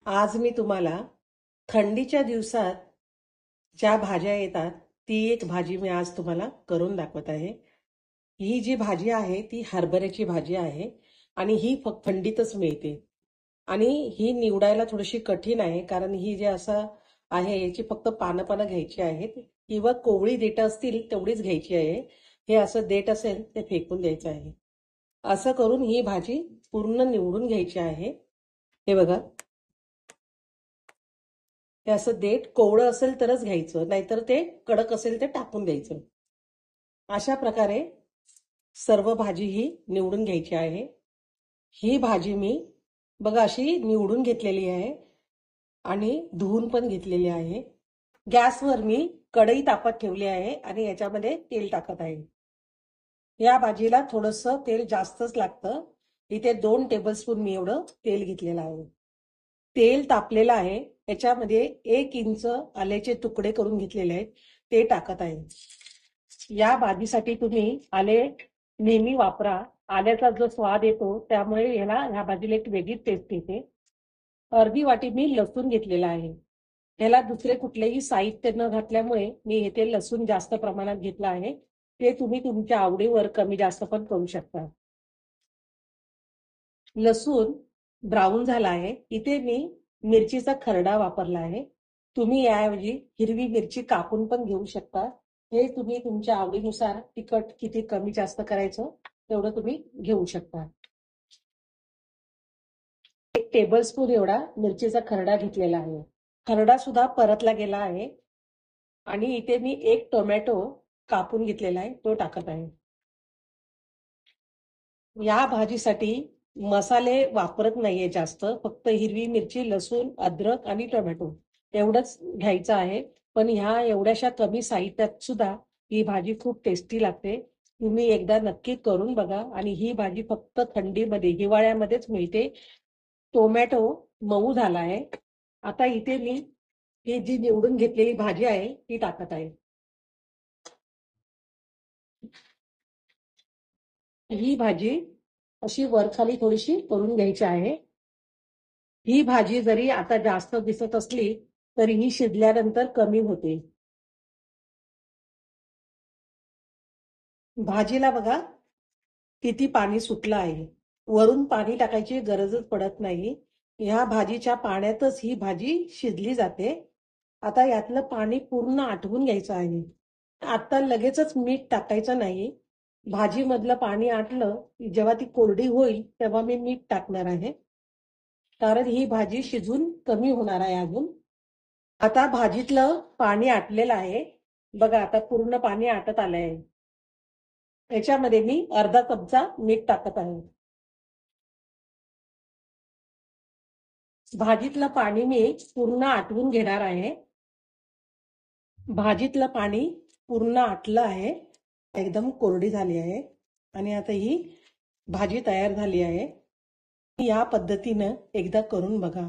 आज मी तुम्हाला थंडीच्या दिवसात ज्या भाज्या येतात ती एक भाजी मी आज तुम्हाला करून दाखवत आहे। ही जी भाजी आहे ती हरभऱ्याची भाजी आहे आणि ही फक्त थंडीतच मिळते आणि ही निवडायला थोडीशी कठीण आहे कारण ही जे असं आहे याची फक्त पानं घ्यायची आहेत किंवा कोवळी देठं असतील तेवढीच घ्यायची आहे। हे असं देठ असेल ते फेकून द्यायचं आहे। असं करून ही भाजी पूर्ण निवडून घ्यायची आहे। हे बघा, हे असं देठ कोवळं असेल तरच घ्यायचं, नाहीतर ते कडक असेल ते टाकून द्यायचं। अशा प्रकारे सर्व भाजी ही निवडून घ्यायची आहे। ही भाजी मी बघा अशी निवडून घेतलेली आहे आणि धुवून पण घेतलेली आहे। गॅसवर मी कढई तापत ठेवली आहे आणि याच्यामध्ये तेल टाकत आहे। या भाजीला थोडंसं तेल जास्तच लागतं। इथे 2 टेबलस्पून मी एवढं तेल घेतलेलं आहे। तेल तापलेलं आहे, याच्यामध्ये 1 इंच आल्याचे तुकडे करून घेतलेले आहेत ते टाकत आहे। या भाजीसाठी तुम्ही आले नेहमी वापरा, आल्याचा जो स्वाद येतो त्यामुळे ह्या भाजीला एक वेगळी टेस्ट येते। अर्धी वाटी मी लसूण घेतलेला आहे। ह्याला दुसरे कुठलेही साहित्य न घातल्यामुळे मी इथे लसूण जास्त प्रमाणात घेतला आहे। ते तुम्ही तुमच्या आवडीवर कमी जास्त पण करू शकता। लसूण ब्राऊन झाला आहे, इथे मी मिरचीचा खरडा वापरला आहे। तुम्ही याऐवजी हिरवी मिरची कापून पण घेऊ शकता। हे तुम्ही तुमच्या आवडीनुसार तिखट किती कमी जास्त करायचं तेवढं तुम्ही घेऊ शकता। 1 टेबलस्पून एवढा मिरचीचा खरडा घेतलेला आहे। खरडा सुद्धा परतला गेला आहे आणि इथे मी 1 टोमॅटो कापून घेतलेला आहे तो टाकत आहे। या भाजीसाठी मसाले वापरत नाहीये जास्त, फक्त हिरवी मिरची, लसूण, अद्रक आणि टोमॅटो एवढंच घ्यायचं आहे। पण ह्या एवढ्याशा कमी साहित्यात सुद्धा ही भाजी खूप टेस्टी लागते। तुम्ही एकदा नक्की करून बघा आणि ही भाजी फक्त थंडीमध्ये, हिवाळ्यामध्येच मिळते। टोमॅटो मऊ झाला आहे। आता इथे मी ही जी निवडून घेतलेली भाजी आहे ती टाकत आहे। ही भाजी अशी वरखाली थोडीशी करून घ्यायची आहे। ही भाजी जरी आता जास्त दिसत असली तरी ही शिजल्यानंतर कमी होते। भाजीला बघा किती पाणी सुटलं आहे। वरून पाणी टाकायची गरजच पडत नाही। ह्या भाजीच्या पाण्यातच ही भाजी शिजली जाते। आता यातलं पाणी पूर्ण आटवून घ्यायचं आहे। आता लगेचच मीठ टाकायचं नाही। भाजीमधलं पाणी आटलं की जेव्हा ती कोरडी होईल तेव्हा मी मीठ टाकणार आहे, कारण ही भाजी शिजून कमी होणार आहे अजून। आता भाजीतलं पाणी आटलेलं आहे। बघा आता पूर्ण पाणी आटत आलंय। याच्यामध्ये मी अर्धा चमचा मीठ टाकत आहे। भाजीतलं पाणी मी पूर्ण आटवून घेणार आहे। भाजीतलं पाणी पूर्ण आटलं आहे, एकदम कोरडी झाली आहे आणि आता ही भाजी तयार झाली आहे। या पद्धतीनं एकदा करून बघा।